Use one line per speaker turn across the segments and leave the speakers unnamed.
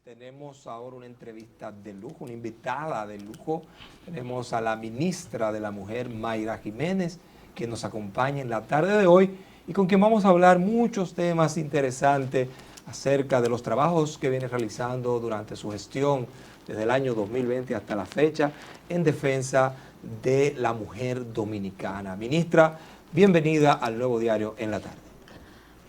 Tenemos ahora una entrevista de lujo, una invitada de lujo. Tenemos a la ministra de la Mujer, Mayra Jiménez, que nos acompaña en la tarde de hoy y con quien vamos a hablar muchos temas interesantes acerca de los trabajos que viene realizando durante su gestión desde el año 2020 hasta la fecha en defensa de la mujer dominicana. Ministra, bienvenida al Nuevo Diario en la tarde.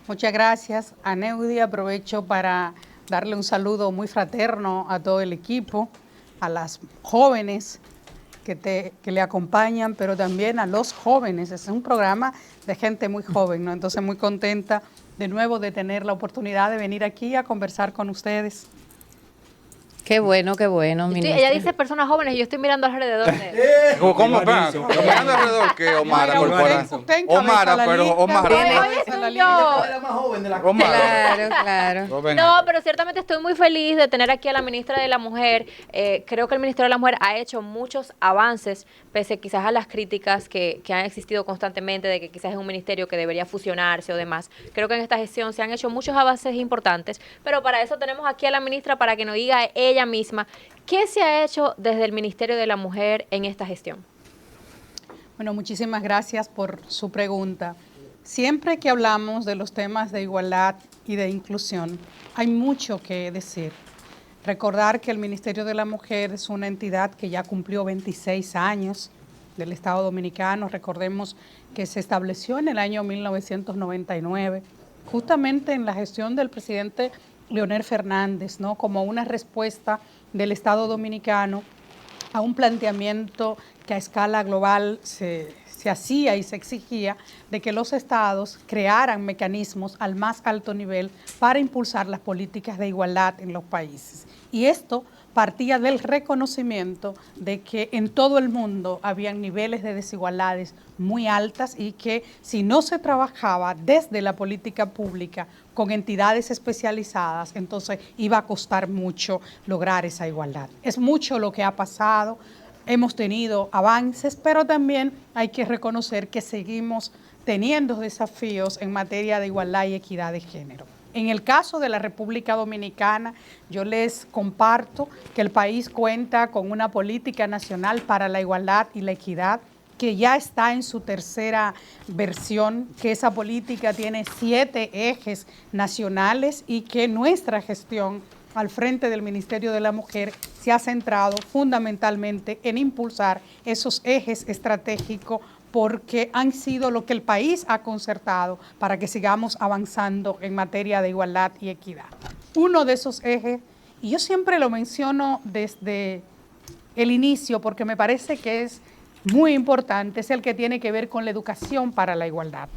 Muchas gracias, Aneudi. Aprovecho para darle un saludo muy fraterno a todo el equipo, a las jóvenes que le acompañan, pero también a los jóvenes. Es un programa de gente muy joven, ¿no? Entonces muy contenta de nuevo de tener la oportunidad de venir aquí a conversar con ustedes.
Qué bueno, ministra.
Ella dice personas jóvenes y yo estoy mirando alrededor de
¿Cómo va? Mirando alrededor que Omara Corporán. Omara, pero Omara.
Claro.
No, pero ciertamente estoy muy feliz de tener aquí a la ministra de la Mujer. Creo que el Ministerio de la Mujer ha hecho muchos avances, pese quizás a las críticas que han existido constantemente de que quizás es un ministerio que debería fusionarse o demás. Creo que en esta gestión se han hecho muchos avances importantes, pero para eso tenemos aquí a la ministra para que nos diga ella misma qué se ha hecho desde el Ministerio de la Mujer en esta gestión.
Bueno, muchísimas gracias por su pregunta. Siempre que hablamos de los temas de igualdad y de inclusión, hay mucho que decir. Recordar que el Ministerio de la Mujer es una entidad que ya cumplió 26 años del Estado Dominicano. Recordemos que se estableció en el año 1999, justamente en la gestión del presidente Leonel Fernández, ¿no? Como una respuesta del Estado Dominicano a un planteamiento que a escala global se hacía y se exigía de que los estados crearan mecanismos al más alto nivel para impulsar las políticas de igualdad en los países. Y esto partía del reconocimiento de que en todo el mundo habían niveles de desigualdades muy altas y que si no se trabajaba desde la política pública con entidades especializadas, entonces iba a costar mucho lograr esa igualdad. Es mucho lo que ha pasado. Hemos tenido avances, pero también hay que reconocer que seguimos teniendo desafíos en materia de igualdad y equidad de género. En el caso de la República Dominicana, yo les comparto que el país cuenta con una política nacional para la igualdad y la equidad que ya está en su tercera versión, que esa política tiene 7 ejes nacionales y que nuestra gestión al frente del Ministerio de la Mujer se ha centrado fundamentalmente en impulsar esos ejes estratégicos porque han sido lo que el país ha concertado para que sigamos avanzando en materia de igualdad y equidad. Uno de esos ejes, y yo siempre lo menciono desde el inicio porque me parece que es muy importante, es el que tiene que ver con la educación para la igualdad.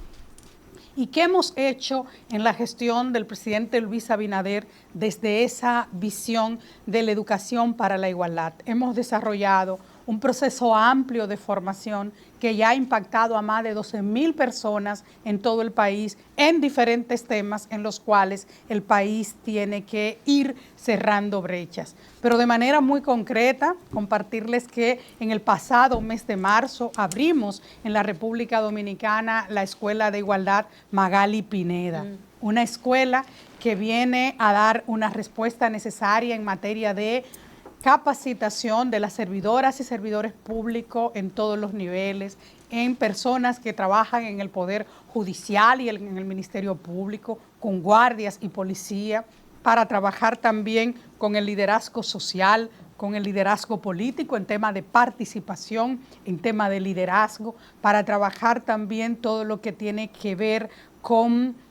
¿Y qué hemos hecho en la gestión del presidente Luis Abinader desde esa visión de la educación para la igualdad? Hemos desarrollado un proceso amplio de formación que ya ha impactado a más de 12,000 personas en todo el país en diferentes temas en los cuales el país tiene que ir cerrando brechas. Pero de manera muy concreta, compartirles que en el pasado mes de marzo abrimos en la República Dominicana la Escuela de Igualdad Magali Pineda, una escuela que viene a dar una respuesta necesaria en materia de capacitación de las servidoras y servidores públicos en todos los niveles, en personas que trabajan en el Poder Judicial y en el Ministerio Público, con guardias y policía, para trabajar también con el liderazgo social, con el liderazgo político en tema de participación, en tema de liderazgo, para trabajar también todo lo que tiene que ver con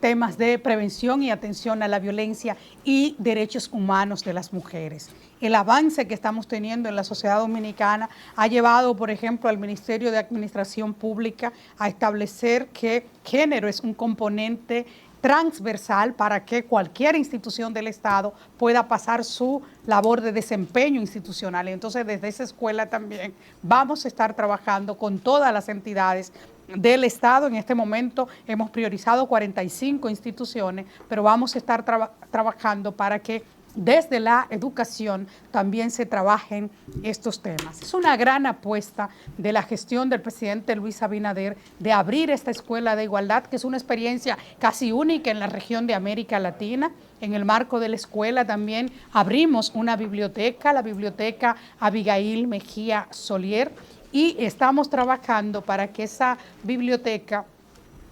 temas de prevención y atención a la violencia y derechos humanos de las mujeres. El avance que estamos teniendo en la sociedad dominicana ha llevado, por ejemplo, al Ministerio de Administración Pública a establecer que género es un componente transversal para que cualquier institución del Estado pueda pasar su labor de desempeño institucional. Entonces, desde esa escuela también vamos a estar trabajando con todas las entidades del Estado. En este momento hemos priorizado 45 instituciones, pero vamos a estar trabajando para que desde la educación también se trabajen estos temas. Es una gran apuesta de la gestión del presidente Luis Abinader de abrir esta escuela de igualdad, que es una experiencia casi única en la región de América Latina. En el marco de la escuela también abrimos una biblioteca, la biblioteca Abigail Mejía Solier, y estamos trabajando para que esa biblioteca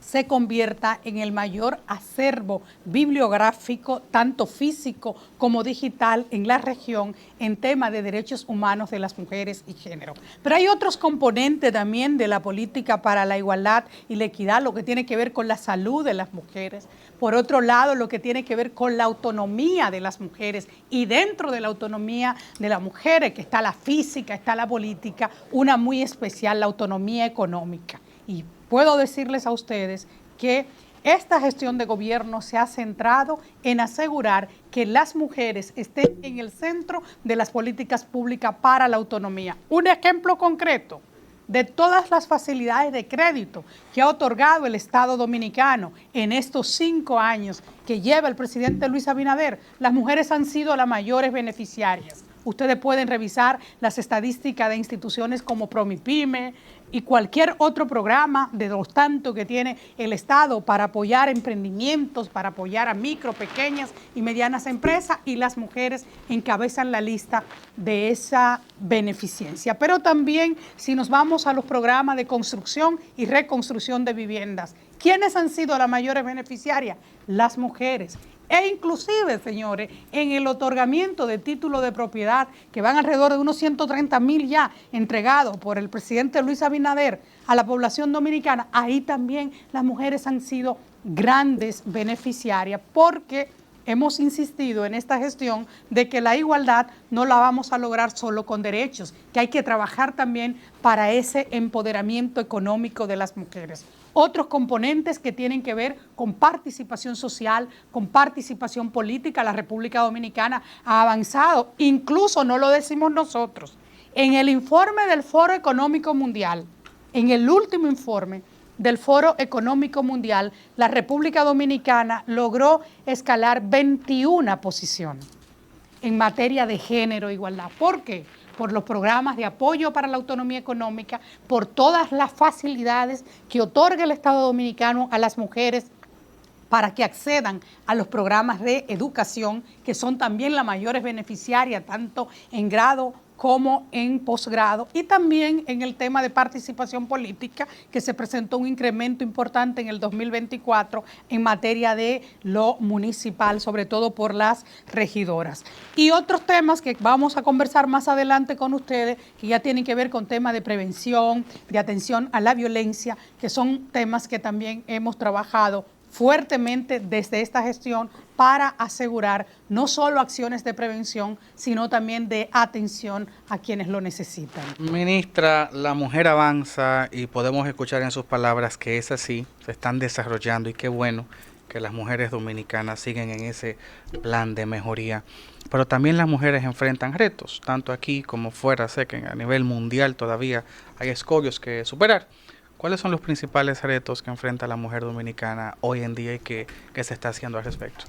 se convierta en el mayor acervo bibliográfico, tanto físico como digital, en la región en tema de derechos humanos de las mujeres y género. Pero hay otros componentes también de la política para la igualdad y la equidad, lo que tiene que ver con la salud de las mujeres. Por otro lado, lo que tiene que ver con la autonomía de las mujeres, y dentro de la autonomía de las mujeres, que está la física, está la política, una muy especial, la autonomía económica. Y puedo decirles a ustedes que esta gestión de gobierno se ha centrado en asegurar que las mujeres estén en el centro de las políticas públicas para la autonomía. Un ejemplo concreto de todas las facilidades de crédito que ha otorgado el Estado dominicano en estos 5 años que lleva el presidente Luis Abinader, las mujeres han sido las mayores beneficiarias. Ustedes pueden revisar las estadísticas de instituciones como Promipyme y cualquier otro programa de los tantos que tiene el Estado para apoyar emprendimientos, para apoyar a micro, pequeñas y medianas empresas, y las mujeres encabezan la lista de esa beneficencia. Pero también, si nos vamos a los programas de construcción y reconstrucción de viviendas, ¿quiénes han sido las mayores beneficiarias? Las mujeres. E inclusive, señores, en el otorgamiento de títulos de propiedad, que van alrededor de unos 130,000 ya entregados por el presidente Luis Abinader a la población dominicana, ahí también las mujeres han sido grandes beneficiarias, porque hemos insistido en esta gestión de que la igualdad no la vamos a lograr solo con derechos, que hay que trabajar también para ese empoderamiento económico de las mujeres. Otros componentes que tienen que ver con participación social, con participación política. La República Dominicana ha avanzado, incluso no lo decimos nosotros. En el informe del Foro Económico Mundial, en el último informe del Foro Económico Mundial, la República Dominicana logró escalar 21 posiciones en materia de género e igualdad. ¿Por qué? Por los programas de apoyo para la autonomía económica, por todas las facilidades que otorga el Estado dominicano a las mujeres para que accedan a los programas de educación, que son también las mayores beneficiarias, tanto en grado como en posgrado, y también en el tema de participación política, que se presentó un incremento importante en el 2024 en materia de lo municipal, sobre todo por las regidoras. Y otros temas que vamos a conversar más adelante con ustedes, que ya tienen que ver con temas de prevención, de atención a la violencia, que son temas que también hemos trabajado fuertemente desde esta gestión para asegurar no solo acciones de prevención, sino también de atención a quienes lo necesitan.
Ministra, la mujer avanza y podemos escuchar en sus palabras que es así, se están desarrollando, y qué bueno que las mujeres dominicanas siguen en ese plan de mejoría. Pero también las mujeres enfrentan retos, tanto aquí como fuera. Sé que a nivel mundial todavía hay escollos que superar. ¿Cuáles son los principales retos que enfrenta la mujer dominicana hoy en día y que se está haciendo al respecto?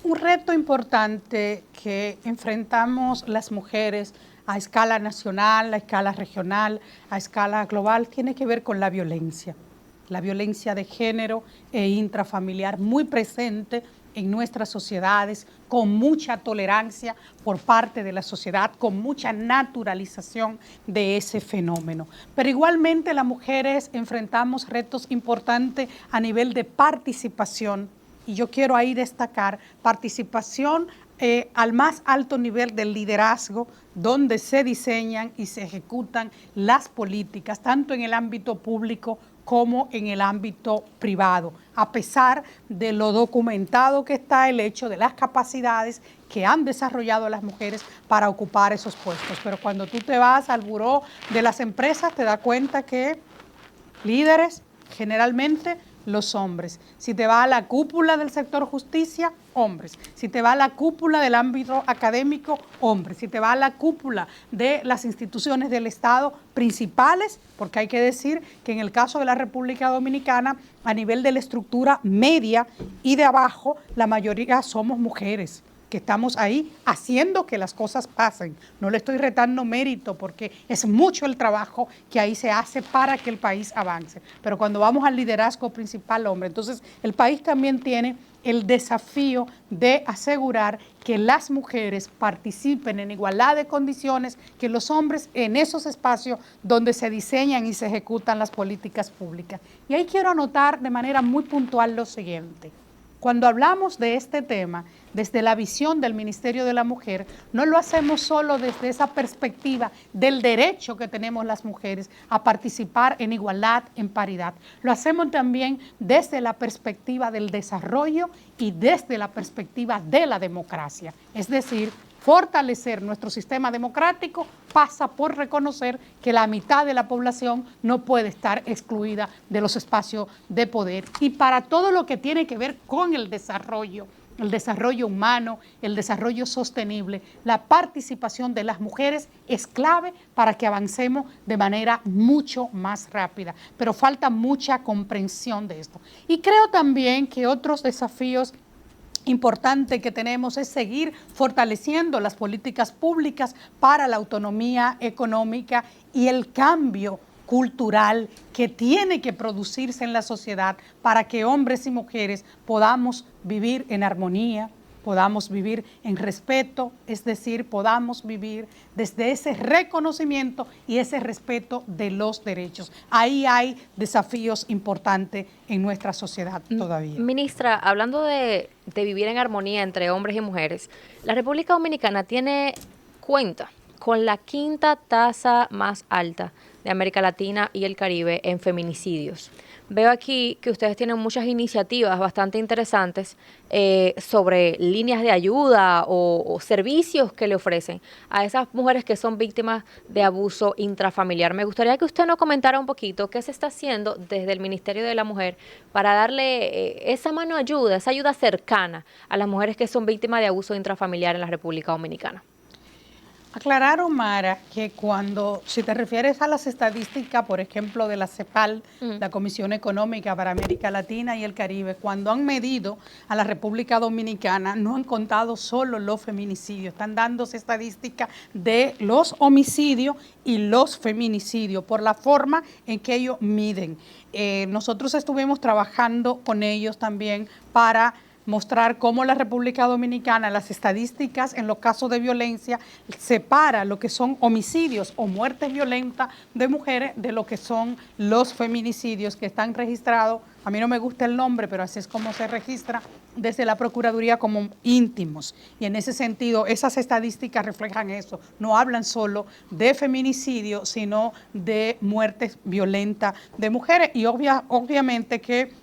Un reto importante que enfrentamos las mujeres a escala nacional, a escala regional, a escala global, tiene que ver con la violencia de género e intrafamiliar, muy presente en nuestras sociedades, con mucha tolerancia por parte de la sociedad, con mucha naturalización de ese fenómeno. Pero igualmente las mujeres enfrentamos retos importantes a nivel de participación, y yo quiero ahí destacar participación al más alto nivel del liderazgo, donde se diseñan y se ejecutan las políticas, tanto en el ámbito público como en el ámbito privado, a pesar de lo documentado que está el hecho de las capacidades que han desarrollado las mujeres para ocupar esos puestos. Pero cuando tú te vas al buró de las empresas, te das cuenta que líderes, generalmente los hombres. Si te vas a la cúpula del sector justicia, hombres. Si te vas a la cúpula del ámbito académico, hombres. Si te vas a la cúpula de las instituciones del Estado principales, porque hay que decir que en el caso de la República Dominicana, a nivel de la estructura media y de abajo, la mayoría somos mujeres. que estamos ahí haciendo que las cosas pasen. No le estoy retando mérito porque es mucho el trabajo que ahí se hace para que el país avance. Pero cuando vamos al liderazgo principal, hombre, entonces el país también tiene el desafío de asegurar que las mujeres participen en igualdad de condiciones que los hombres en esos espacios donde se diseñan y se ejecutan las políticas públicas. Y ahí quiero anotar de manera muy puntual lo siguiente. Cuando hablamos de este tema, desde la visión del Ministerio de la Mujer, no lo hacemos solo desde esa perspectiva del derecho que tenemos las mujeres a participar en igualdad, en paridad. Lo hacemos también desde la perspectiva del desarrollo y desde la perspectiva de la democracia. Es decir, fortalecer nuestro sistema democrático pasa por reconocer que la mitad de la población no puede estar excluida de los espacios de poder. Y para todo lo que tiene que ver con el desarrollo humano, el desarrollo sostenible, la participación de las mujeres es clave para que avancemos de manera mucho más rápida. Pero falta mucha comprensión de esto. Y creo también que otros desafíos importante que tenemos es seguir fortaleciendo las políticas públicas para la autonomía económica y el cambio cultural que tiene que producirse en la sociedad para que hombres y mujeres podamos vivir en armonía, podamos vivir en respeto, es decir, podamos vivir desde ese reconocimiento y ese respeto de los derechos. Ahí hay desafíos importantes en nuestra sociedad todavía.
Ministra, hablando de vivir en armonía entre hombres y mujeres, la República Dominicana cuenta con la quinta tasa más alta de América Latina y el Caribe en feminicidios. Veo aquí que ustedes tienen muchas iniciativas bastante interesantes sobre líneas de ayuda o servicios que le ofrecen a esas mujeres que son víctimas de abuso intrafamiliar. Me gustaría que usted nos comentara un poquito qué se está haciendo desde el Ministerio de la Mujer para darle esa mano de ayuda, esa ayuda cercana a las mujeres que son víctimas de abuso intrafamiliar en la República Dominicana.
Aclarar, Omara, que si te refieres a las estadísticas, por ejemplo, de la CEPAL, la Comisión Económica para América Latina y el Caribe, cuando han medido a la República Dominicana, no han contado solo los feminicidios, están dándose estadísticas de los homicidios y los feminicidios, por la forma en que ellos miden. Nosotros estuvimos trabajando con ellos también para mostrar cómo la República Dominicana, las estadísticas en los casos de violencia, separa lo que son homicidios o muertes violentas de mujeres de lo que son los feminicidios que están registrados, a mí no me gusta el nombre, pero así es como se registra desde la Procuraduría como íntimos. Y en ese sentido, esas estadísticas reflejan eso, no hablan solo de feminicidio, sino de muertes violentas de mujeres. Y obviamente que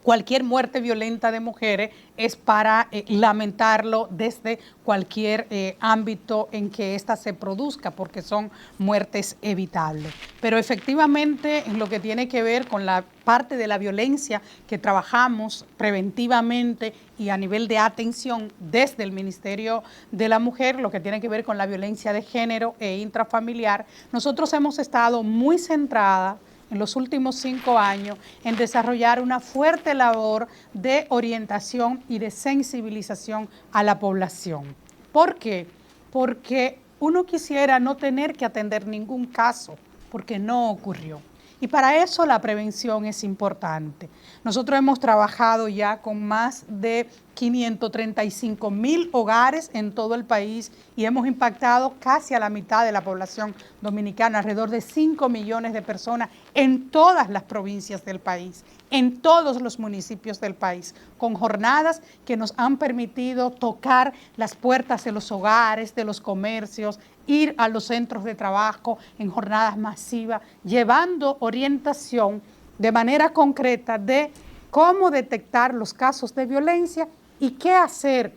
cualquier muerte violenta de mujeres es para lamentarlo desde cualquier ámbito en que ésta se produzca, porque son muertes evitables. Pero efectivamente, en lo que tiene que ver con la parte de la violencia que trabajamos preventivamente y a nivel de atención desde el Ministerio de la Mujer, lo que tiene que ver con la violencia de género e intrafamiliar, nosotros hemos estado muy centradas en los últimos 5 años en desarrollar una fuerte labor de orientación y de sensibilización a la población. ¿Por qué? Porque uno quisiera no tener que atender ningún caso, porque no ocurrió. Y para eso la prevención es importante. Nosotros hemos trabajado ya con más de 535,000 hogares en todo el país y hemos impactado casi a la mitad de la población dominicana, alrededor de 5 millones de personas en todas las provincias del país, en todos los municipios del país, con jornadas que nos han permitido tocar las puertas de los hogares, de los comercios, ir a los centros de trabajo en jornadas masivas, llevando orientación de manera concreta de cómo detectar los casos de violencia y qué hacer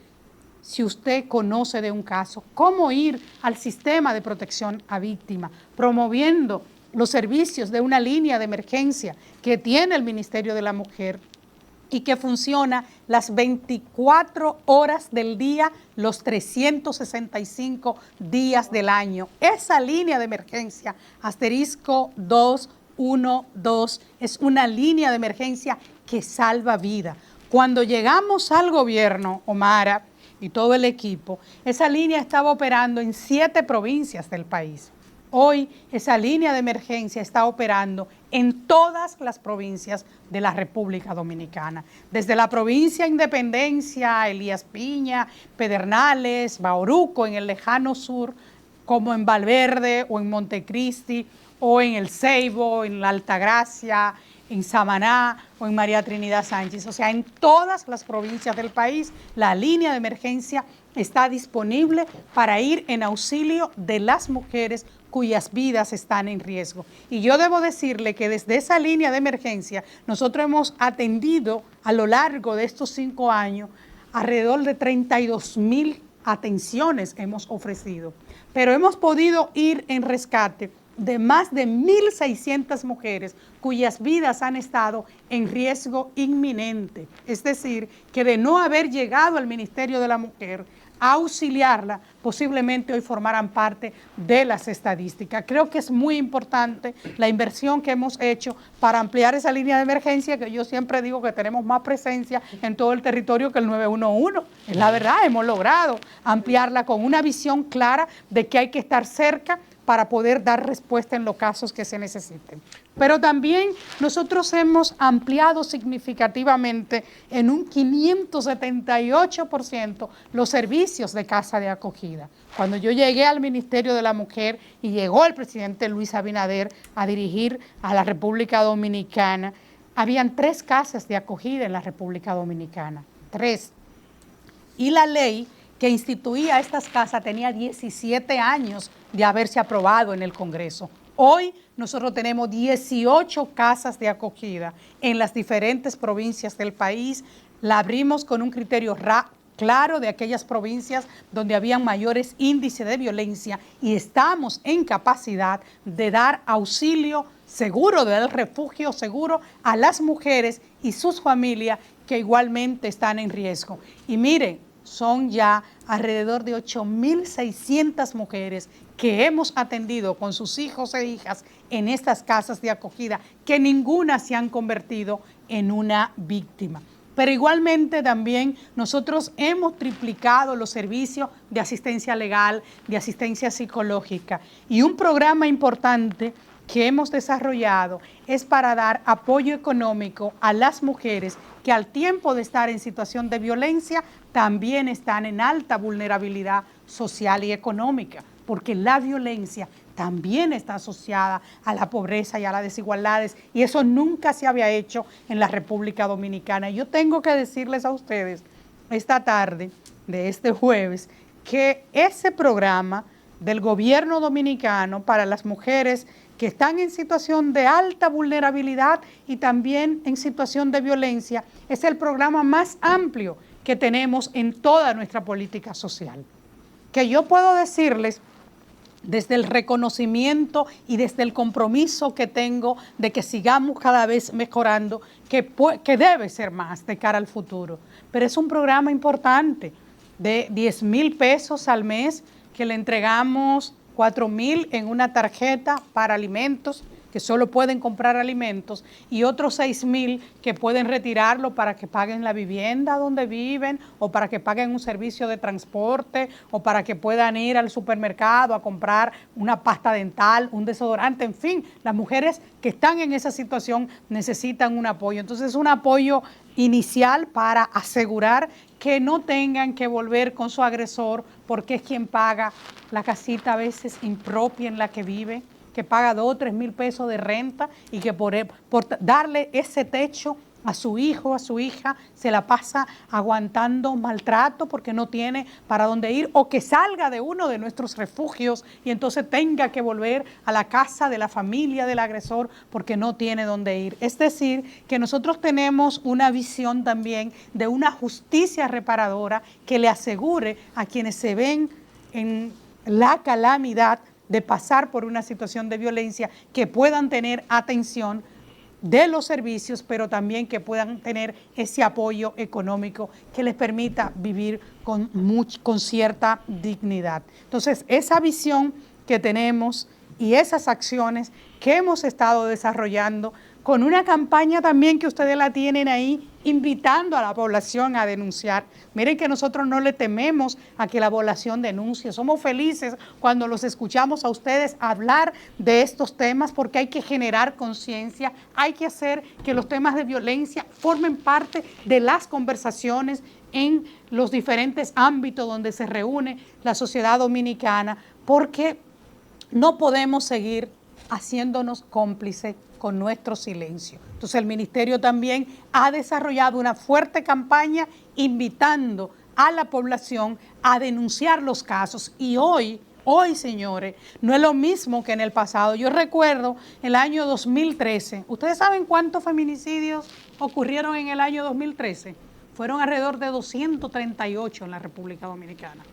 si usted conoce de un caso, cómo ir al sistema de protección a víctimas, promoviendo los servicios de una línea de emergencia que tiene el Ministerio de la Mujer y que funciona las 24 horas del día, los 365 días del año. Esa línea de emergencia, *212, es una línea de emergencia que salva vida. Cuando llegamos al gobierno, Omara, y todo el equipo, esa línea estaba operando en 7 provincias del país. Hoy esa línea de emergencia está operando en todas las provincias de la República Dominicana, desde la provincia Independencia, Elías Piña, Pedernales, Bauruco en el lejano sur, como en Valverde o en Montecristi o en El Ceibo, en la Altagracia, en Samaná o en María Trinidad Sánchez. O sea, en todas las provincias del país la línea de emergencia está disponible para ir en auxilio de las mujeres cuyas vidas están en riesgo. Y yo debo decirle que desde esa línea de emergencia nosotros hemos atendido a lo largo de estos 5 años alrededor de 32,000 atenciones hemos ofrecido, pero hemos podido ir en rescate de más de 1.600 mujeres cuyas vidas han estado en riesgo inminente. Es decir, que de no haber llegado al Ministerio de la Mujer a auxiliarla, posiblemente hoy formaran parte de las estadísticas. Creo que es muy importante la inversión que hemos hecho para ampliar esa línea de emergencia, que yo siempre digo que tenemos más presencia en todo el territorio que el 911. Es la verdad, hemos logrado ampliarla con una visión clara de que hay que estar cerca para poder dar respuesta en los casos que se necesiten. Pero también nosotros hemos ampliado significativamente en un 578% los servicios de casa de acogida. Cuando yo llegué al Ministerio de la Mujer y llegó el presidente Luis Abinader a dirigir a la República Dominicana, habían 3 casas de acogida en la República Dominicana, 3. Y la ley que instituía estas casas tenía 17 años de haberse aprobado en el Congreso. Hoy nosotros tenemos 18 casas de acogida en las diferentes provincias del país. La abrimos con un criterio claro de aquellas provincias donde habían mayores índices de violencia y estamos en capacidad de dar auxilio seguro, de dar refugio seguro a las mujeres y sus familias que igualmente están en riesgo. Y miren, son ya alrededor de 8.600 mujeres que hemos atendido con sus hijos e hijas en estas casas de acogida, que ninguna se han convertido en una víctima. Pero igualmente también nosotros hemos triplicado los servicios de asistencia legal, de asistencia psicológica, y un programa importante que hemos desarrollado es para dar apoyo económico a las mujeres que al tiempo de estar en situación de violencia también están en alta vulnerabilidad social y económica, porque la violencia también está asociada a la pobreza y a las desigualdades, y eso nunca se había hecho en la República Dominicana. Yo tengo que decirles a ustedes esta tarde de este jueves que ese programa del gobierno dominicano para las mujeres que están en situación de alta vulnerabilidad y también en situación de violencia es el programa más amplio que tenemos en toda nuestra política social. Que yo puedo decirles, desde el reconocimiento y desde el compromiso que tengo de que sigamos cada vez mejorando, que debe ser más de cara al futuro. Pero es un programa importante de 10,000 pesos al mes que le entregamos 4,000 en una tarjeta para alimentos, que solo pueden comprar alimentos, y otros 6,000 que pueden retirarlo para que paguen la vivienda donde viven, o para que paguen un servicio de transporte, o para que puedan ir al supermercado a comprar una pasta dental, un desodorante, en fin, las mujeres que están en esa situación necesitan un apoyo. Entonces, un apoyo inicial para asegurar que no tengan que volver con su agresor, porque es quien paga la casita a veces impropia en la que vive, que paga 2 o 3 mil pesos de renta y que por darle ese techo a su hijo, a su hija, se la pasa aguantando maltrato porque no tiene para dónde ir, o que salga de uno de nuestros refugios y entonces tenga que volver a la casa de la familia del agresor porque no tiene dónde ir. Es decir, que nosotros tenemos una visión también de una justicia reparadora que le asegure a quienes se ven en la calamidad de pasar por una situación de violencia, que puedan tener atención de los servicios, pero también que puedan tener ese apoyo económico que les permita vivir con cierta dignidad. Entonces, esa visión que tenemos y esas acciones que hemos estado desarrollando con una campaña también que ustedes la tienen ahí invitando a la población a denunciar. Miren que nosotros no le tememos a que la población denuncie. Somos felices cuando los escuchamos a ustedes hablar de estos temas porque hay que generar conciencia, hay que hacer que los temas de violencia formen parte de las conversaciones en los diferentes ámbitos donde se reúne la sociedad dominicana, porque no podemos seguir haciéndonos cómplices con nuestro silencio. Entonces el ministerio también ha desarrollado una fuerte campaña invitando a la población a denunciar los casos. Y hoy, señores, no es lo mismo que en el pasado. Yo recuerdo el año 2013. ¿Ustedes saben cuántos feminicidios ocurrieron en el año 2013? Fueron alrededor de 238 en la República Dominicana.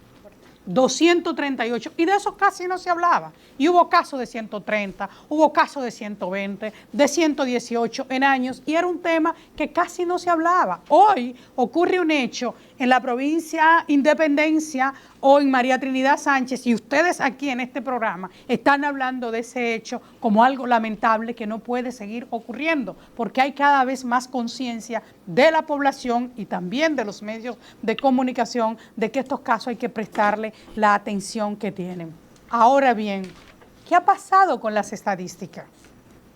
238, y de esos casi no se hablaba. Y hubo casos de 130, hubo casos de 120, de 118 en años, y era un tema que casi no se hablaba. Hoy ocurre un hecho en la provincia Independencia o en María Trinidad Sánchez, y ustedes aquí en este programa están hablando de ese hecho como algo lamentable que no puede seguir ocurriendo, porque hay cada vez más conciencia de la población y también de los medios de comunicación de que estos casos hay que prestarle la atención que tienen. Ahora bien, ¿qué ha pasado con las estadísticas?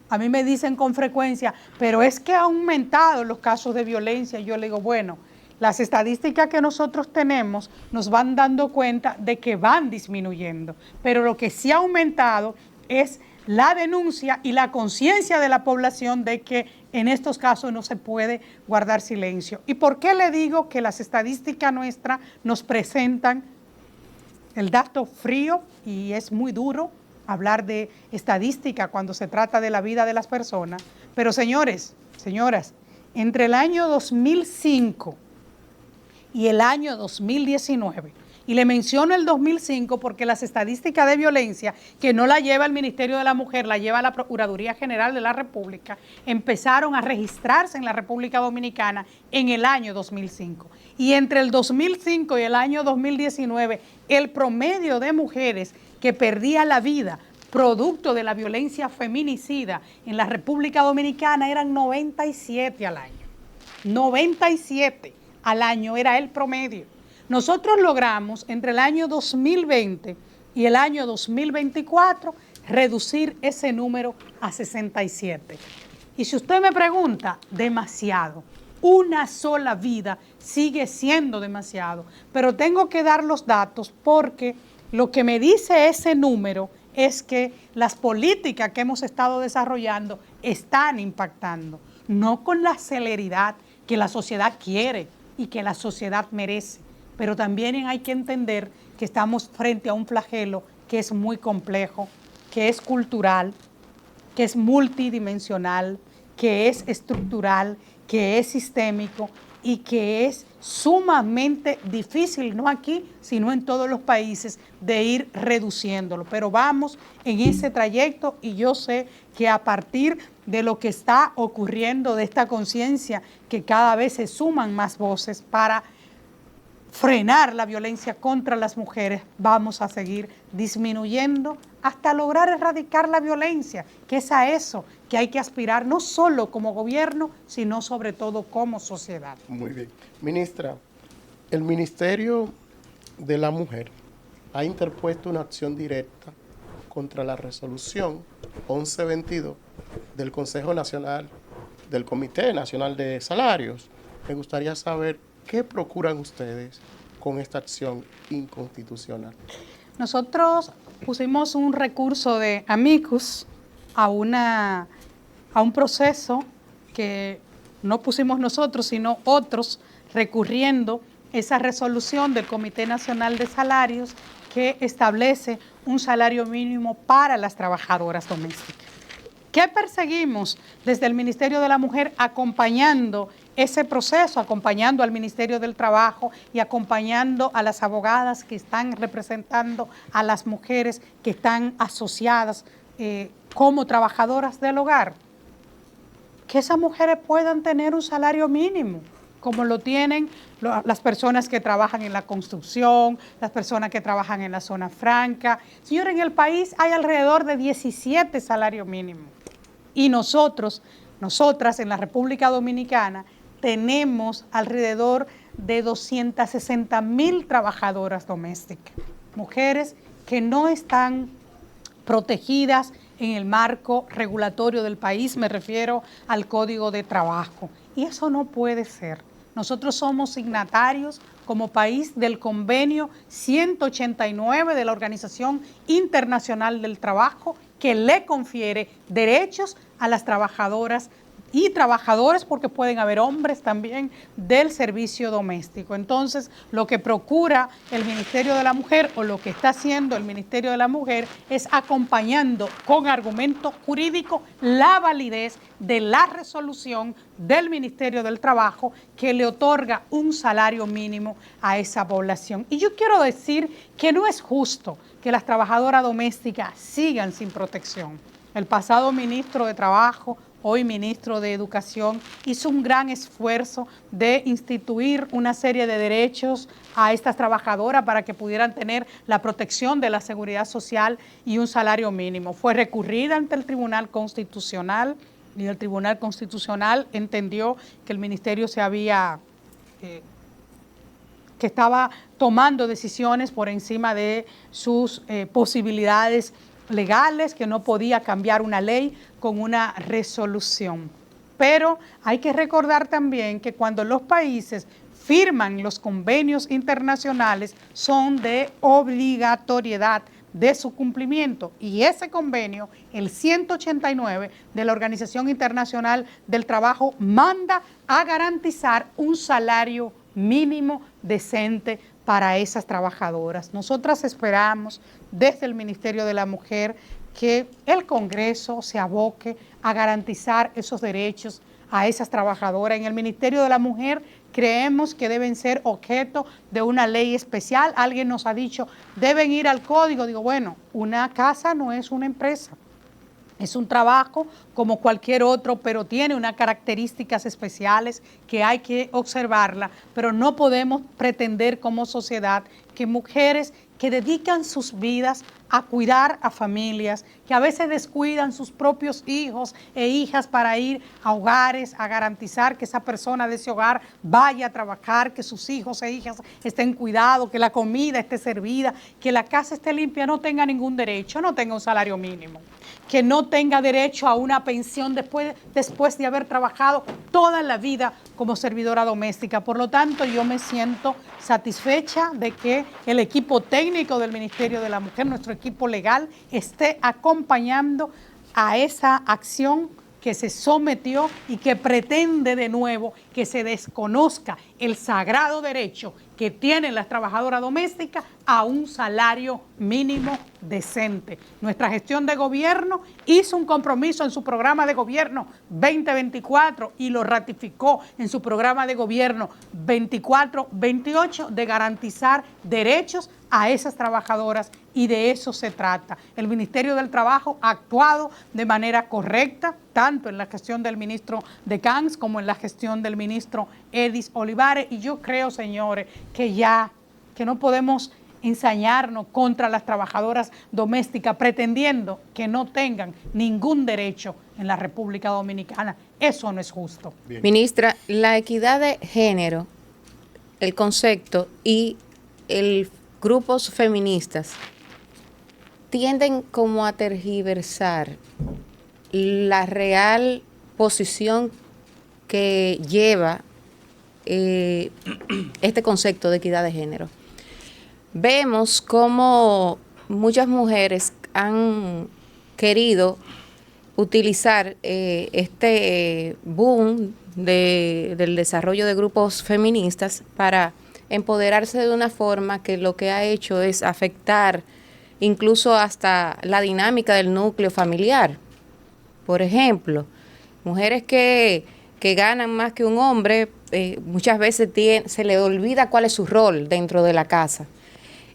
A mí me dicen con frecuencia, pero es que ha aumentado los casos de violencia. Yo le digo, bueno, las estadísticas que nosotros tenemos nos van dando cuenta de que van disminuyendo, pero lo que sí ha aumentado es la denuncia y la conciencia de la población de que en estos casos no se puede guardar silencio. ¿Y por qué le digo que las estadísticas nuestras nos presentan el dato frío? Y es muy duro hablar de estadística cuando se trata de la vida de las personas. Pero señores, señoras, entre el año 2005 y el año 2019, y le menciono el 2005 porque las estadísticas de violencia, que no la lleva el Ministerio de la Mujer, la lleva la Procuraduría General de la República, empezaron a registrarse en la República Dominicana en el año 2005. Y entre el 2005 y el año 2019, el promedio de mujeres que perdían la vida producto de la violencia feminicida en la República Dominicana eran 97 al año. 97 al año era el promedio. Nosotros logramos entre el año 2020 y el año 2024 reducir ese número a 67. Y si usted me pregunta, demasiado. Una sola vida sigue siendo demasiado. Pero tengo que dar los datos porque lo que me dice ese número es que las políticas que hemos estado desarrollando están impactando, no con la celeridad que la sociedad quiere y que la sociedad merece, pero también hay que entender que estamos frente a un flagelo que es muy complejo, que es cultural, que es multidimensional, que es estructural, que es sistémico y que es sumamente difícil, no aquí, sino en todos los países, de ir reduciéndolo. Pero vamos en ese trayecto y yo sé que a partir de lo que está ocurriendo, de esta conciencia, que cada vez se suman más voces para frenar la violencia contra las mujeres, vamos a seguir disminuyendo hasta lograr erradicar la violencia, que es a eso que hay que aspirar, no solo como gobierno, sino sobre todo como sociedad.
Muy bien. Ministra, el Ministerio de la Mujer ha interpuesto una acción directa contra la resolución 1122 del Consejo Nacional, del Comité Nacional de Salarios. Me gustaría saber qué procuran ustedes con esta acción inconstitucional.
Nosotros pusimos un recurso de amicus a un proceso que no pusimos nosotros, sino otros, recurriendo esa resolución del Comité Nacional de Salarios que establece un salario mínimo para las trabajadoras domésticas. ¿Qué perseguimos desde el Ministerio de la Mujer acompañando ese proceso, acompañando al Ministerio del Trabajo y acompañando a las abogadas que están representando a las mujeres que están asociadas como trabajadoras del hogar? Que esas mujeres puedan tener un salario mínimo, como lo tienen las personas que trabajan en la construcción, las personas que trabajan en la zona franca. Señores, en el país hay alrededor de 17 salarios mínimos. Y nosotras en la República Dominicana tenemos alrededor de 260,000 trabajadoras domésticas, mujeres que no están protegidas en el marco regulatorio del país, me refiero al Código de Trabajo. Y eso no puede ser. Nosotros somos signatarios como país del convenio 189 de la Organización Internacional del Trabajo, que le confiere derechos a las trabajadoras y trabajadores, porque pueden haber hombres también, del servicio doméstico. Entonces, lo que procura el Ministerio de la Mujer, o lo que está haciendo el Ministerio de la Mujer, es acompañando con argumento jurídico la validez de la resolución del Ministerio del Trabajo que le otorga un salario mínimo a esa población. Y yo quiero decir que no es justo que las trabajadoras domésticas sigan sin protección. El pasado ministro de Trabajo, hoy ministro de Educación, hizo un gran esfuerzo de instituir una serie de derechos a estas trabajadoras para que pudieran tener la protección de la seguridad social y un salario mínimo. Fue recurrida ante el Tribunal Constitucional y el Tribunal Constitucional entendió que el ministerio que estaba tomando decisiones por encima de sus posibilidades legales, que no podía cambiar una ley con una resolución. Pero hay que recordar también que cuando los países firman los convenios internacionales son de obligatoriedad de su cumplimiento, y ese convenio, el 189 de la Organización Internacional del Trabajo, manda a garantizar un salario mínimo decente para esas trabajadoras. Nosotras esperamos desde el Ministerio de la Mujer que el Congreso se aboque a garantizar esos derechos a esas trabajadoras. En el Ministerio de la Mujer creemos que deben ser objeto de una ley especial. Alguien nos ha dicho, deben ir al código. Digo, bueno, una casa no es una empresa. Es un trabajo como cualquier otro, pero tiene unas características especiales que hay que observarla, pero no podemos pretender como sociedad que mujeres que dedican sus vidas a cuidar a familias, que a veces descuidan sus propios hijos e hijas para ir a hogares, a garantizar que esa persona de ese hogar vaya a trabajar, que sus hijos e hijas estén cuidados, que la comida esté servida, que la casa esté limpia, no tenga ningún derecho, no tenga un salario mínimo, que no tenga derecho a una pensión después de haber trabajado toda la vida como servidora doméstica. Por lo tanto, yo me siento satisfecha de que el equipo técnico del Ministerio de la Mujer, nuestro equipo legal, esté acompañando a esa acción que se sometió y que pretende de nuevo que se desconozca el sagrado derecho que tienen las trabajadoras domésticas a un salario mínimo decente. Nuestra gestión de gobierno hizo un compromiso en su programa de gobierno 2024 y lo ratificó en su programa de gobierno 24-28 de garantizar derechos a esas trabajadoras, y de eso se trata. El Ministerio del Trabajo ha actuado de manera correcta, tanto en la gestión del ministro de Camps como en la gestión del ministro Edis Olivares, y yo creo, señores, que no podemos ensañarnos contra las trabajadoras domésticas pretendiendo que no tengan ningún derecho en la República Dominicana. Eso no es justo.
Bien. Ministra, la equidad de género, el concepto y el grupos feministas tienden como a tergiversar la real posición que lleva este concepto de equidad de género. Vemos cómo muchas mujeres han querido utilizar este boom del desarrollo de grupos feministas para empoderarse de una forma que lo que ha hecho es afectar incluso hasta la dinámica del núcleo familiar. Por ejemplo, mujeres que ganan más que un hombre, muchas veces se le olvida cuál es su rol dentro de la casa.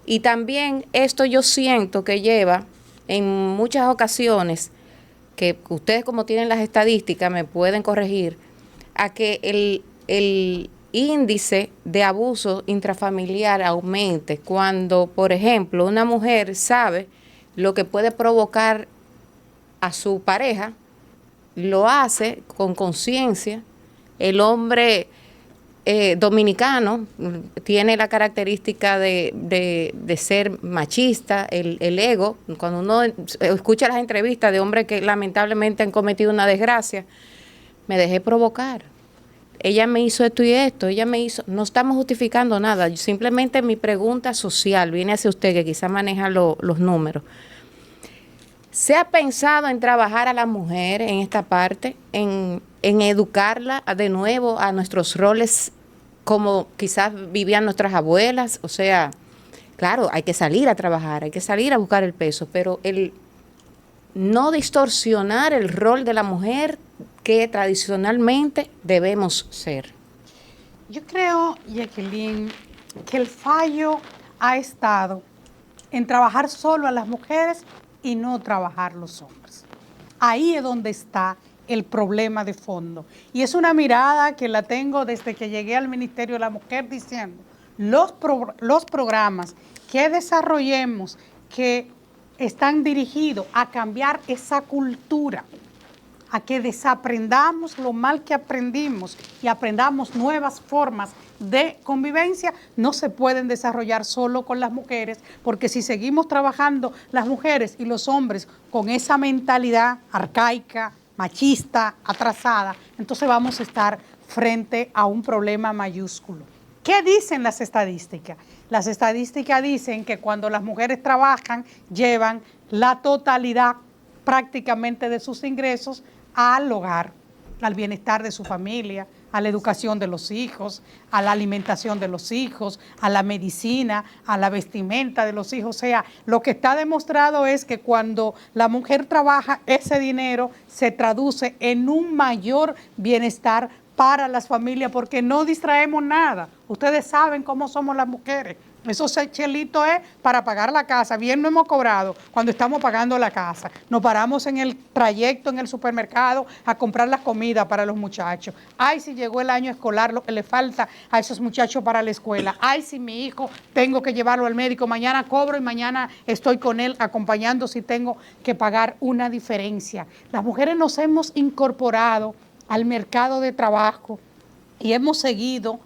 Y también esto yo siento que lleva en muchas ocasiones, que ustedes como tienen las estadísticas me pueden corregir, a que el índice de abuso intrafamiliar aumente cuando, por ejemplo, una mujer sabe lo que puede provocar a su pareja, lo hace con conciencia, El hombre dominicano tiene la característica de ser machista, el ego. Cuando uno escucha las entrevistas de hombres que lamentablemente han cometido una desgracia, me dejé provocar. Ella me hizo esto y esto, ella me hizo... No estamos justificando nada, simplemente mi pregunta social viene hacia usted, que quizá maneja los números. ¿Se ha pensado en trabajar a la mujer en esta parte, en educarla de nuevo a nuestros roles como quizás vivían nuestras abuelas? O sea, claro, hay que salir a trabajar, hay que salir a buscar el peso, pero el no distorsionar el rol de la mujer que tradicionalmente debemos ser.
Yo creo, Jacqueline, que el fallo ha estado en trabajar solo a las mujeres y no trabajar los hombres. Ahí es donde está el problema de fondo. Y es una mirada que la tengo desde que llegué al Ministerio de la Mujer diciendo, los programas que desarrollemos que están dirigidos a cambiar esa cultura, a que desaprendamos lo mal que aprendimos y aprendamos nuevas formas de convivencia, no se pueden desarrollar solo con las mujeres, porque si seguimos trabajando las mujeres y los hombres con esa mentalidad arcaica, machista, atrasada, entonces vamos a estar frente a un problema mayúsculo. ¿Qué dicen las estadísticas? Las estadísticas dicen que cuando las mujeres trabajan, llevan la totalidad prácticamente de sus ingresos al hogar, al bienestar de su familia, a la educación de los hijos, a la alimentación de los hijos, a la medicina, a la vestimenta de los hijos. O sea, lo que está demostrado es que cuando la mujer trabaja, ese dinero se traduce en un mayor bienestar para las familias, porque no distraemos nada. Ustedes saben cómo somos las mujeres. Esos chelitos es para pagar la casa. Bien no hemos cobrado cuando estamos pagando la casa. Nos paramos en el trayecto en el supermercado a comprar la comida para los muchachos. Ay, si llegó el año escolar, lo que le falta a esos muchachos para la escuela. Ay, si mi hijo tengo que llevarlo al médico. Mañana cobro y mañana estoy con él acompañando si tengo que pagar una diferencia. Las mujeres nos hemos incorporado al mercado de trabajo y hemos seguido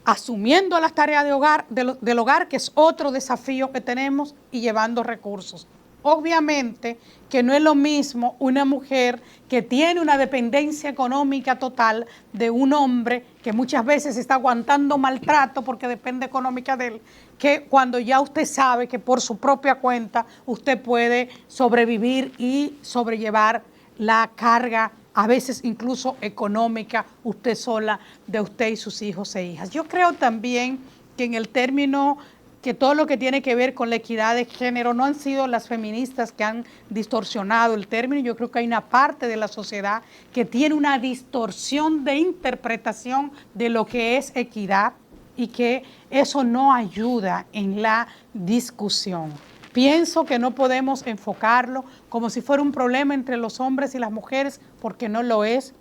asumiendo las tareas de hogar, del hogar, que es otro desafío que tenemos, y llevando recursos. Obviamente que no es lo mismo una mujer que tiene una dependencia económica total de un hombre que muchas veces está aguantando maltrato porque depende económica de él, que cuando ya usted sabe que por su propia cuenta usted puede sobrevivir y sobrellevar la carga, a veces incluso económica, usted sola, de usted y sus hijos e hijas. Yo creo también que en el término, que todo lo que tiene que ver con la equidad de género, no han sido las feministas que han distorsionado el término. Yo creo que hay una parte de la sociedad que tiene una distorsión de interpretación de lo que es equidad y que eso no ayuda en la discusión. Pienso que no podemos enfocarlo como si fuera un problema entre los hombres y las mujeres, porque no lo es.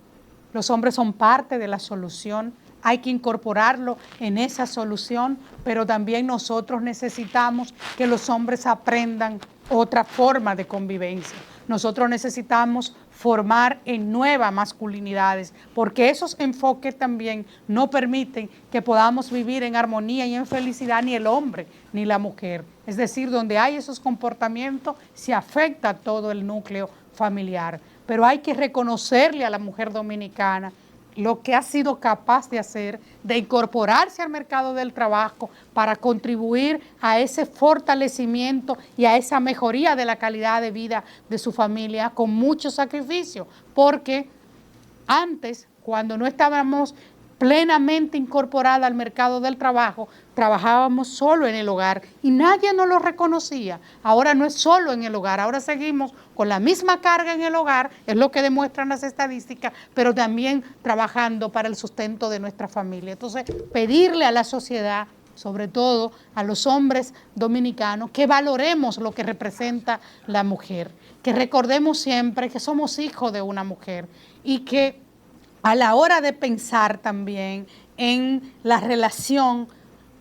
Los hombres son parte de la solución, hay que incorporarlo en esa solución, pero también nosotros necesitamos que los hombres aprendan otra forma de convivencia. Nosotros necesitamos formar en nuevas masculinidades, porque esos enfoques también no permiten que podamos vivir en armonía y en felicidad ni el hombre ni la mujer. Es decir, donde hay esos comportamientos se afecta todo el núcleo familiar. Pero hay que reconocerle a la mujer dominicana lo que ha sido capaz de hacer, de incorporarse al mercado del trabajo para contribuir a ese fortalecimiento y a esa mejoría de la calidad de vida de su familia con mucho sacrificio, porque antes, cuando no estábamos plenamente incorporada al mercado del trabajo, trabajábamos solo en el hogar y nadie nos lo reconocía. Ahora no es solo en el hogar, ahora seguimos con la misma carga en el hogar, es lo que demuestran las estadísticas, pero también trabajando para el sustento de nuestra familia. Entonces, pedirle a la sociedad, sobre todo a los hombres dominicanos, que valoremos lo que representa la mujer, que recordemos siempre que somos hijos de una mujer y que a la hora de pensar también en la relación,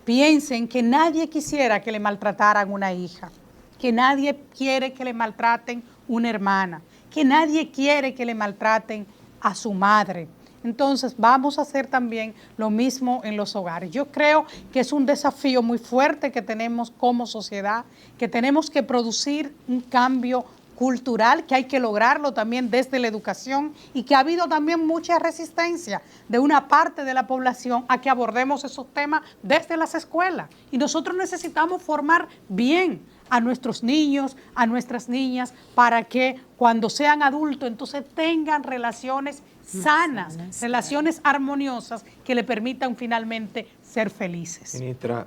piensen que nadie quisiera que le maltrataran una hija, que nadie quiere que le maltraten una hermana, que nadie quiere que le maltraten a su madre. entonces vamos a hacer también lo mismo en los hogares. Yo creo que es un desafío muy fuerte que tenemos como sociedad, que tenemos que producir un cambio cultural, que hay que lograrlo también desde la educación y que ha habido también mucha resistencia de una parte de la población a que abordemos esos temas desde las escuelas. Y nosotros necesitamos formar bien a nuestros niños, a nuestras niñas, para que cuando sean adultos entonces tengan relaciones sanas, relaciones armoniosas que le permitan finalmente ser felices.
Ministra,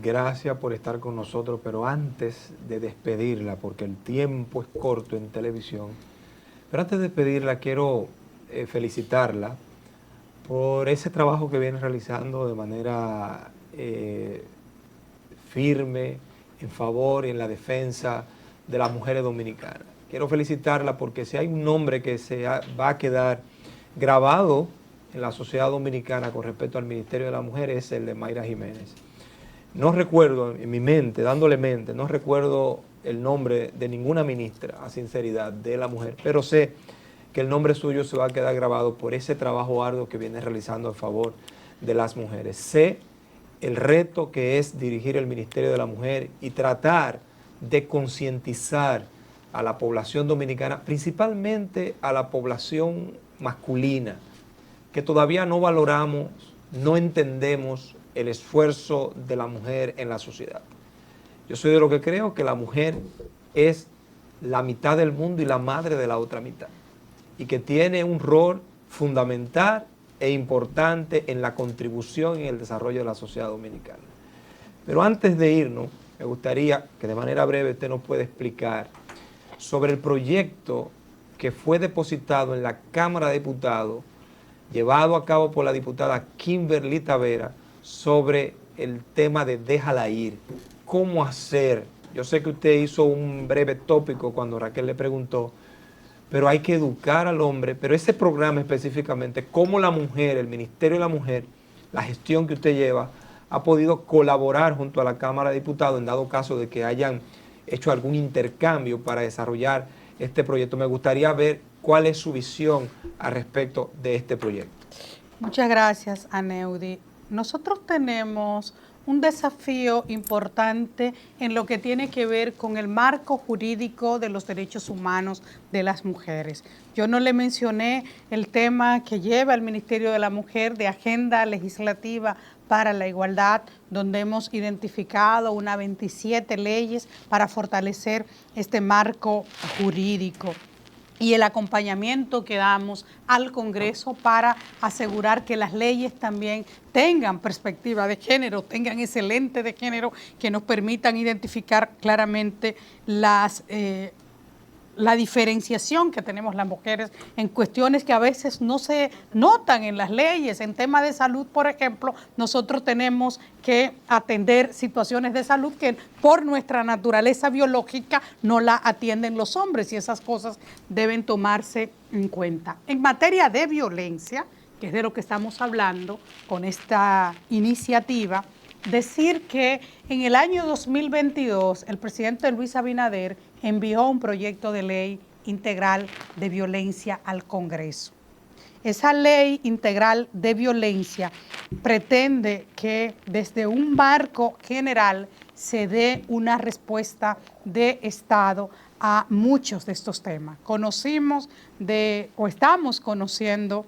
gracias por estar con nosotros, pero antes de despedirla, porque el tiempo es corto en televisión, pero antes de despedirla quiero felicitarla por ese trabajo que viene realizando de manera firme en favor y en la defensa de las mujeres dominicanas. Quiero felicitarla porque si hay un nombre que va a quedar grabado en la sociedad dominicana con respecto al Ministerio de la Mujer es el de Mayra Jiménez. No recuerdo en mi mente, dándole mente, no recuerdo el nombre de ninguna ministra, a sinceridad, de la mujer, pero sé que el nombre suyo se va a quedar grabado por ese trabajo arduo que viene realizando a favor de las mujeres. Sé el reto que es dirigir el Ministerio de la Mujer y tratar de concientizar a la población dominicana, principalmente a la población masculina, que todavía no valoramos, no entendemos el esfuerzo de la mujer en la sociedad. Yo soy de lo que creo que la mujer es la mitad del mundo y la madre de la otra mitad, y que tiene un rol fundamental e importante en la contribución y el desarrollo de la sociedad dominicana. Pero antes de irnos, me gustaría que de manera breve usted nos pueda explicar sobre el proyecto que fue depositado en la Cámara de Diputados, llevado a cabo por la diputada Kimberly Tavera, sobre el tema de déjala ir. ¿Cómo hacer? Yo sé que usted hizo un breve tópico cuando Raquel le preguntó, pero hay que educar al hombre, pero ese programa específicamente, cómo la mujer, el Ministerio de la Mujer, la gestión que usted lleva, ha podido colaborar junto a la Cámara de Diputados en dado caso de que hayan hecho algún intercambio para desarrollar este proyecto. Me gustaría ver cuál es su visión al respecto de este proyecto.
Muchas gracias, Aneudi. Nosotros tenemos un desafío importante en lo que tiene que ver con el marco jurídico de los derechos humanos de las mujeres. Yo no le mencioné el tema que lleva el Ministerio de la Mujer de Agenda Legislativa para la Igualdad, donde hemos identificado unas 27 leyes para fortalecer este marco jurídico, y el acompañamiento que damos al Congreso para asegurar que las leyes también tengan perspectiva de género, tengan ese lente de género que nos permitan identificar claramente la diferenciación que tenemos las mujeres en cuestiones que a veces no se notan en las leyes. En temas de salud, por ejemplo, nosotros tenemos que atender situaciones de salud que por nuestra naturaleza biológica no la atienden los hombres, y esas cosas deben tomarse en cuenta. En materia de violencia, que es de lo que estamos hablando con esta iniciativa, decir que en el año 2022 el presidente Luis Abinader envió un proyecto de ley integral de violencia al Congreso. Esa ley integral de violencia pretende que desde un marco general se dé una respuesta de Estado a muchos de estos temas. Estamos conociendo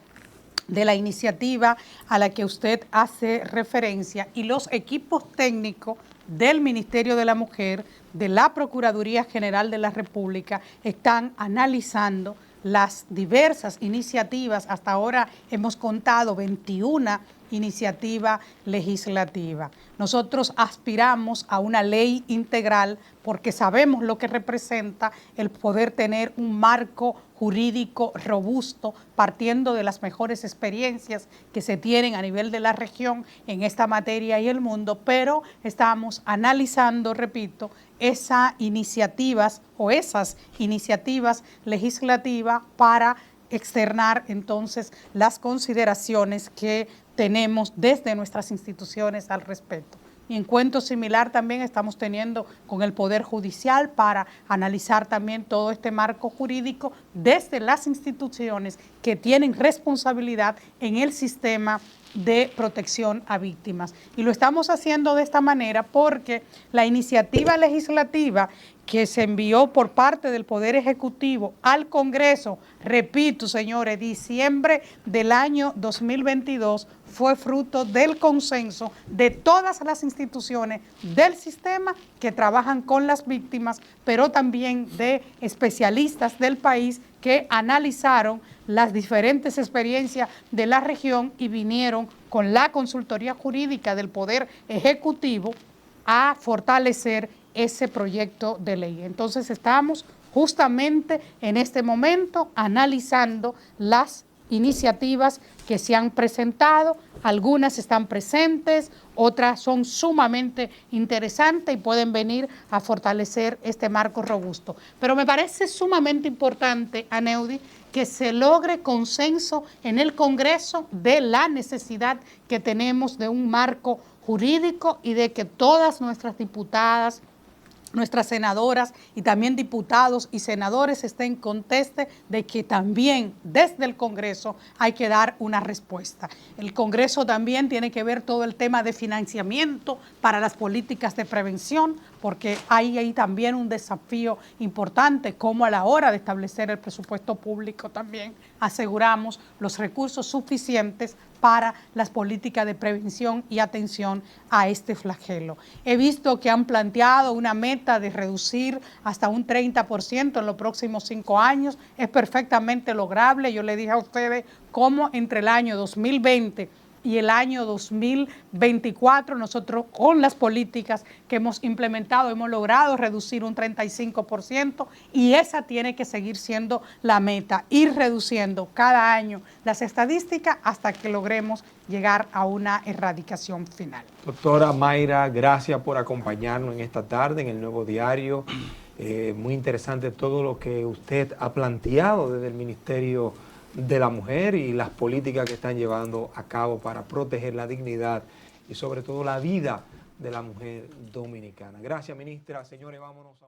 de la iniciativa a la que usted hace referencia, y los equipos técnicos del Ministerio de la Mujer, de la Procuraduría General de la República, están analizando las diversas iniciativas. Hasta ahora hemos contado 21 iniciativas legislativas. Nosotros aspiramos a una ley integral porque sabemos lo que representa el poder tener un marco jurídico robusto, partiendo de las mejores experiencias que se tienen a nivel de la región en esta materia y el mundo, pero estamos analizando, repito, esas iniciativas legislativas para externar entonces las consideraciones que tenemos desde nuestras instituciones al respecto. y encuentro similar también estamos teniendo con el Poder Judicial para analizar también todo este marco jurídico desde las instituciones que tienen responsabilidad en el sistema de protección a víctimas. Y lo estamos haciendo de esta manera porque la iniciativa legislativa que se envió por parte del Poder Ejecutivo al Congreso, repito, señores, diciembre del año 2022, fue fruto del consenso de todas las instituciones del sistema que trabajan con las víctimas, pero también de especialistas del país que analizaron las diferentes experiencias de la región y vinieron con la consultoría jurídica del Poder Ejecutivo a fortalecer ese proyecto de ley. Entonces estamos justamente en este momento analizando las iniciativas que se han presentado, algunas están presentes, otras son sumamente interesantes y pueden venir a fortalecer este marco robusto. Pero me parece sumamente importante, Aneudi, que se logre consenso en el Congreso de la necesidad que tenemos de un marco jurídico y de que todas nuestras diputadas, nuestras senadoras y también diputados y senadores estén conteste de que también desde el Congreso hay que dar una respuesta. El Congreso también tiene que ver todo el tema de financiamiento para las políticas de prevención, porque hay ahí también un desafío importante, como a la hora de establecer el presupuesto público también aseguramos los recursos suficientes para las políticas de prevención y atención a este flagelo. He visto que han planteado una meta de reducir hasta un 30% en los próximos 5 años. Es perfectamente lograble. Yo le dije a ustedes cómo entre el año 2020 y el año 2024 nosotros con las políticas que hemos implementado hemos logrado reducir un 35% y esa tiene que seguir siendo la meta, ir reduciendo cada año las estadísticas hasta que logremos llegar a una erradicación final.
Doctora Mayra, gracias por acompañarnos en esta tarde en el Nuevo Diario. Muy interesante todo lo que usted ha planteado desde el Ministerio de la Mujer y las políticas que están llevando a cabo para proteger la dignidad y sobre todo la vida de la mujer dominicana. Gracias, ministra. Señores, vámonos a